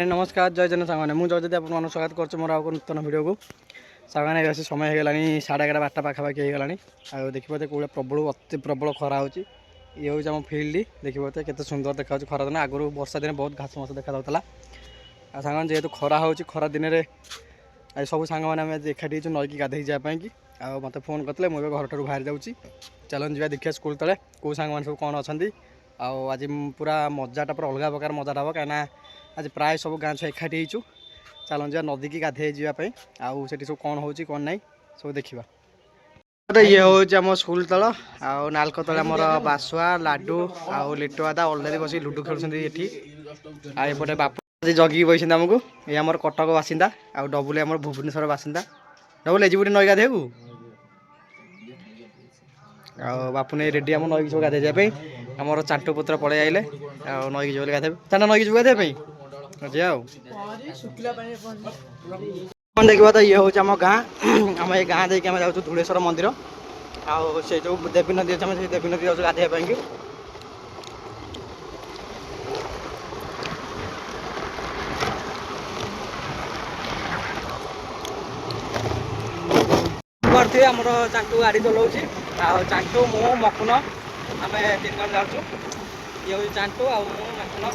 नमस्कार जय जन सांग मुझे जयदीप आप स्वागत कर मोर आउ नूतन भिडियो को सांग आस समय हो गलानी 11:30 12टा पाखापाखि हो गलानी आ देखिए कौन प्रबल अति प्रबल खरा हो ये हूँ आम फिल्ड देखिए केते सुंदर देखा खरा दिन आगुरी वर्षा दिन बहुत घास मस देखा सांग जेहेतु खरा हो खरा दिन में आज सब सांग मैंने एकाठी नईकी गाधे जावाई कि मत फोन करते मुझे घर ठार बाहरी जाऊँगी चलन जा देखिए स्कूल तले कौ सांग मैंने सब कौन अच्छा आज पूरा मजाटा पूरा अलग प्रकार मजाटा हम कहीं आज प्राय सब गाँ छुआ एकाठी हो चलन जा नदी की गाधे जावाई आउ सब कौन हो कौन ना सब देखा ये हूँ आम स्कूल तल आउ नालक तले आमर बासुआ लाडू आउ लिटू दादा अलरेडी बस लुडु खेलुँच आएपटे बापू जगिकी बस आमको ये आम कटक बासिंदा आउ डबुल आम भुवनेश्वर बासिंदा डबुल एजी नई गाधे बापू नहीं रेडी आम नईकी सब गाधे जावाई आमर चांटू पुत्र पड़े आइले नईकी जो गाधे चाटा नईकी जो गाधे देखा तो ये हूँ आम गाँ आम ये गाँ देखिए जाऊँ धुलेश्वर मंदिर आउ से जो देवी नदी अच्छे देवी नदी जाऊँ गाधे करते आमर चांटू गाड़ी चलाऊँ चांटू मु मकुन आम 3 जन जाऊँ ये हूँ चांटू आ मकुन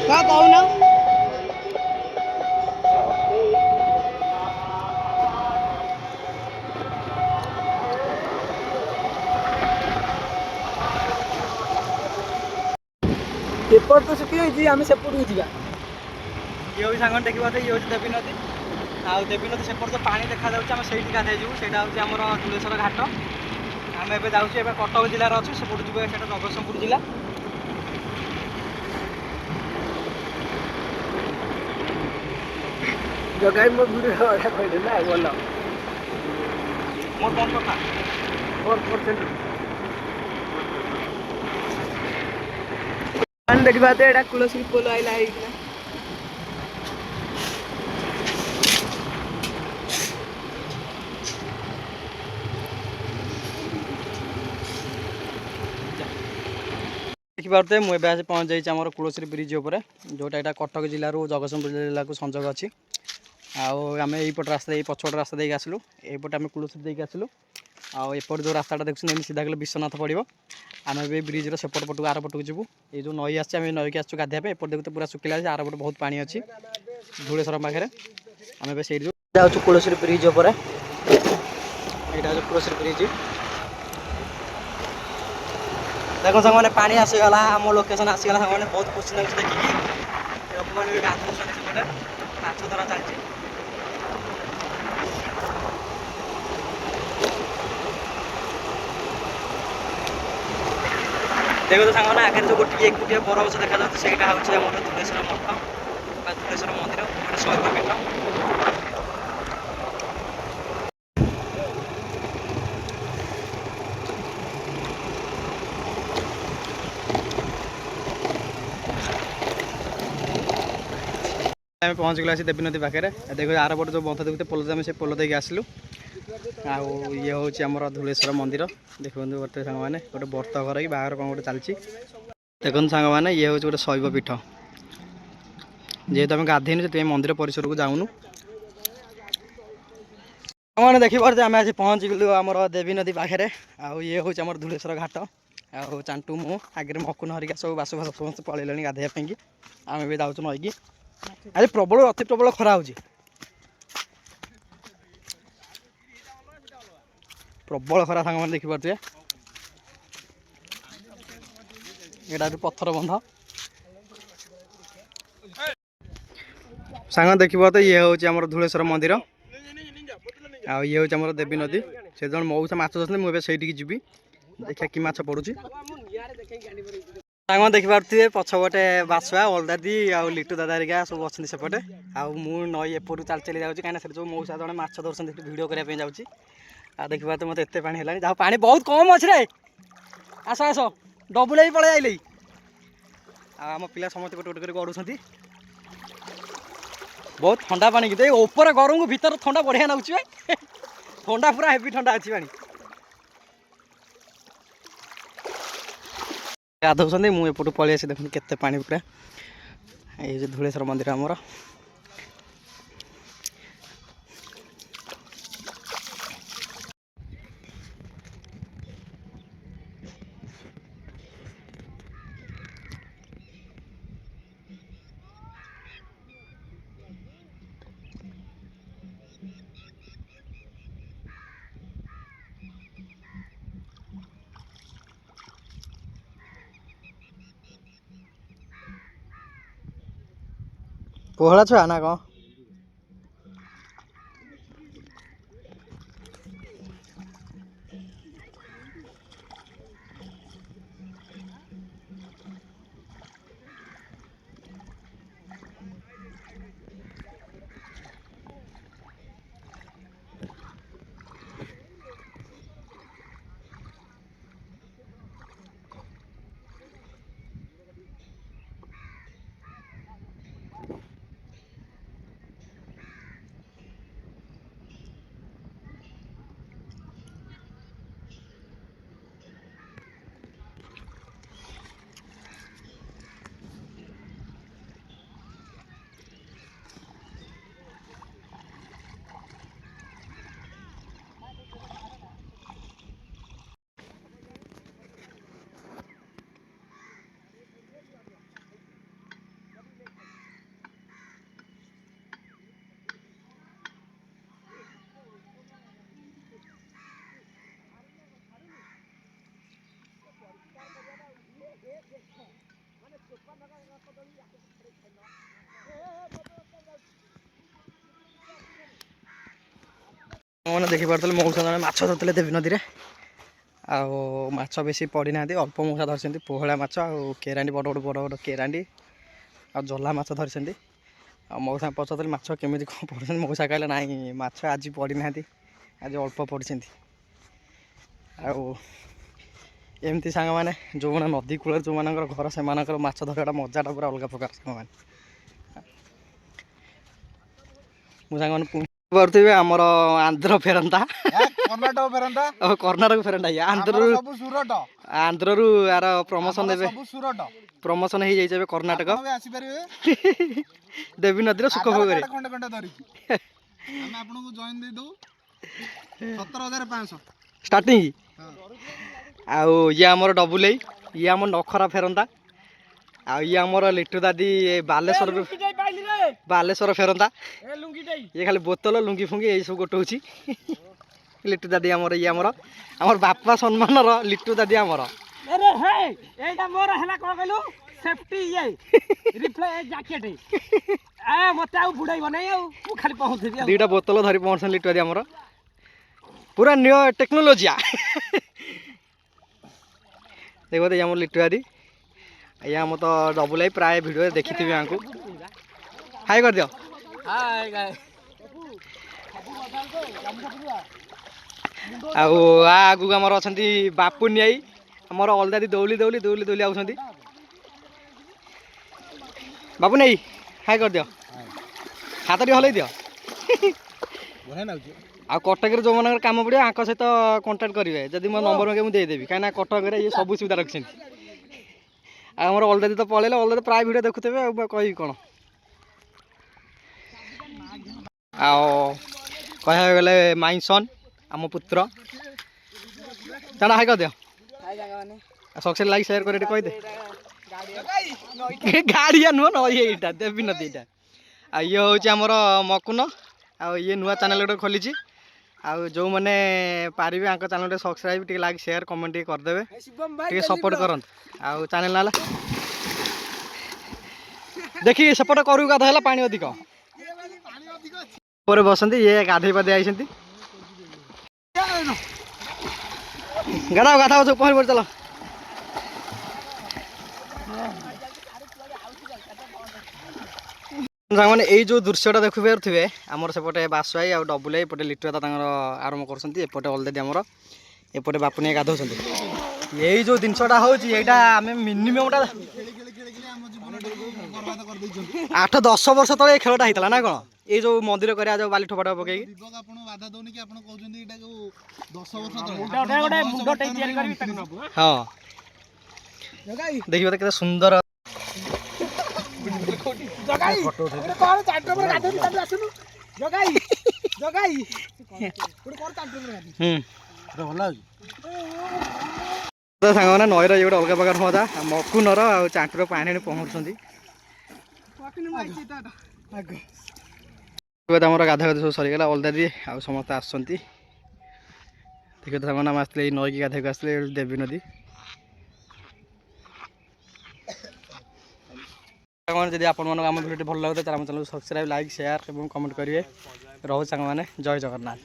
कहना पेपर तो सुखी आम सेपट जा ये हूँ सांग देखा ये हूँ देवी नदी आउ देवी नदी सेपट तो पानी देखा आम से गाधे जीव से आम धुलेश्वर घाट आम ए जाऊँ कटक जिलार अच्छे सेपट जी से जगतसिंहपुर जिला जगह मो वीडियो कहले ना बोल मोर कौन कथा 4% देखा तो यहाँ कुलश्री पोल आईला देखिपे मुझे पहुँच जाइए आम कुलश्री ब्रिज उपर जोटा यहाँ कटक जिलूर जगतसिंहपुर जिला को संजोग अच्छी आम यहीपट रास्ता पछपट रास्ता देके आसलु यहीपटे आम कुलश्री देके आसलु आउट जो रास्ता देखते सीधा गले विश्वनाथ पड़ो आम ए ब्रिज्र सेपट पटक आर पटक जीवु ये जो नई आम नईक आसू गाधे एपट देखते पूरा सुखिला आर पटे बहुत पानी अच्छी धुलेश्वर पाखे आम से जाऊँ कुलश्री ब्रिज उपर यहाँ कुलश्री ब्रिज देख सांग मैंने पानी आसीगला आम लोकेशन आसीगला सांग मैंने बहुत खुशी लगे देखिए लोक मैंने गाधे माछ धरा चलती देखो तो सांग आगे जो गोटे एकुटिया बरगछ देखा से हूँ धुलेश्वर मठ धुलेश्वर मंदिर गोटे शैवपीठ आम पहुँच गला देवी नदी पाखे देखो आर पटे जो बंध देखते पोल आम से पोल देके आसलु ये हूँ आम धुलेश्वर मंदिर देखो गोटे सांग मैंने गोटे व्रत घर कि बाहर कौन गोटे चलती देखो सांग मैंने ये हूँ गोटे शैवपीठ जेहेतु आम गाधेनु से मंदिर परिसर को जाऊनु मैंने देखिए आम आज पहुँच गलु आम देवी नदी पाखे आउ ये हूँ आम धुलेश्वर घाट आउ चांटू मु आगे मकुन हरिका सब बास बास समस्त पलैले गाधेवाई आम भी जाऊँ नईकी आज प्रबल अति प्रबल खरा हो प्रबल खरा सांग मैंने देखिपे यहाँ पत्थर बंध सांग देखिए तो ये हूँ आम धुलेश्वर मंदिर आ ये हूँ आम देवी नदी से जन मऊसा माछ धरते मुझे से जी देखा कि माछ पड़ुची सांग देखिपे पछपटे बासुआ अलदादी आउ लिटू दादा हरिका सब अच्छे सेपटे आउ नई एपटू चल चली जाऊँगी कहीं जो मऊसा जड़े माछ धरते भिडियो करने जाऊँगी आ देखिए तो मत एत पानी है जहाँ पानी बहुत कम अच्छे रे आस आस डबुल पड़े आइले आम पिला समस्त गोटे गोटे गड़ुंट बहुत ठंडा पानी कि ऊपर गरम को भीतर ठंडा बढ़िया नाची ठंडा पूरा हेवी ठंडा अच्छी पानी गाधौं मुझे पलि आसी देखते केते पानी पूरा ये जो धुलेश्वर मंदिर आमर पोहला छुआ ना कौन मैंने देखी पार्थे मौसा जन माछ धरते देवी नदी में आछ बेसी पड़ी ना अल्प मौसा धरी पोहला माछ केरांडी बड़ बड़ बड़ बड़ केरांडी जला माछ धरी मौसा पचार माछ केमी कौन पड़े मौसा कहले ना माछ आज पड़ी ना आज अल्प पड़ी एमती सांग मैंने जो मैंने नदी कूल जो मान घर से माछ धरवा मजाटा पूरा अलग प्रकार सांग मैंने मुझे पारे आमर आंध्र फेरंता कर्नाटक फेरंता कर्नाटक फेरंता आंध्र सब सुरट आंध्र रु यार प्रमोशन देबे सब सुरट प्रमोशन हो जाइए कर्नाटक आसी परिबे देवी नदी सुख भोग खंडे खंडे धरी हम आपन को जॉइन दे दो 17500 स्टार्टिंग आउ ये आमर डबुल ये आम नखरा फेरंता आ ये आमर लिट्टू दादी बालेश्वर फेरंता ये खाली बोतल लुंगी फुंगी ये सब गोटे लिट्टू दादी आमर ये आमर आमर बापा सम्मान लिट्टू दादी आमर अरे हे एटा मोर हला को कहलु सेफ्टी ये रिफ्लेक्ट जैकेट ए मते आ बुडाइबो नै आ मु खाली पहुंचबी आ दुईटा बोतल धरी पहुंचन लिट्टू दादी आमर पूरा न्यू टेक्नोलॉजी देखो तो आम लिट्टू दादी ये आम तो डबुल प्राय वीडियो देखी थी यहाँ हाई कर दियो हाय गाइस आगु आमर अच्छा बापुनी आई आमर अलदा दौली दौली दौली दौली आउंट बापू नहीं हाई कर दियो हाथ टे हल दियो आ कटक जो मन कम पड़े आंक सहित कंटाक्ट करेंगे जदि मो नंबर मुझे देदेवी कहीं कटक ये सब सुविधा रखी आमर अलदा तो पलैले अलदा प्राय वीडियो देखुथे कह कौन कह गले माई सन आम पुत्र जाना हाई कर दियो सक्सेस लाइक शेयर कर कहीदे गाड़िया नुह न ये देवी नदी यहाँ ये हूँ आमर मकुन आ ये नुआ चैनल गोटे खोली जो मैंने पारे आंक चैनल सब्सक्राइब टे लाइक शेयर कमेंट करदे टे सपोर्ट करंत आ चैनल ना देखिए सपोर्ट करू गाधा पानी अधिक पर बसंती ये गाधे पाधे आई गाधा गाधा पहर पड़ चलो मैंने यही जो दृश्यटा देखु पारे आमर सेपटे बासुआई आ डबुल एपटे लिट्टू दादा आरंभ करपटे अलरेडी आमर एपटे बापुनी गाधौ यही जो जिनसा होम मिनिमम 8-10 वर्ष तले खेलटा होता ना कौन ये जो मंदिर कर जो बाली ठोपाटा पकई हाँ देखिए तो सुंदर ଜଗାଇ ଗୋଟେ କଣ ଚାଟ ଉପରେ ଗାଧେଇ ତାପରେ ଆସୁନୁ ଜଗାଇ ଜଗାଇ ଗୋଟେ କଣ ଚାଟ ଉପରେ ଗାଧେଇ ଭଲ ଲାଗୁଛି ସାଙ୍ଗମାନେ ନଈର ଇଏ ଗୋଟେ ଅଲଗା ପ୍ରକାର ମଜା ମକୁନର ଆଉ ଚାଣ୍ଟୁର ପାଣି ଆଣି ପହଁରୁଛନ୍ତି ଆମର ଗାଧା ଗାଧି ସବୁ ସରିଗଲା ଅଲଦାଦି ଆଉ ସମସ୍ତେ ଆସୁଛନ୍ତି ଦେଖିବ ସାଙ୍ଗମାନେ ଆମେ ଆସିଥିଲେ ଏଇ ନଈକି ଗାଧେଇକୁ ଆସିଥିଲେ ଦେବୀ ନଦୀ ଯଦି ଆପଣମାନଙ୍କୁ ଆମ ଭିଡ଼ିଓଟି ଭଲ ଲାଗୁଥାଏ ତାହେଲେ ଆମ ଚ୍ୟାନେଲକୁ ସବସ୍କ୍ରାଇବ୍ ଲାଇକ୍ ସେୟାର ଏବଂ କମେଣ୍ଟ କରିବେ ରହୁଛି ସାଙ୍ଗମାନେ ଜୟ ଜଗନ୍ନାଥ।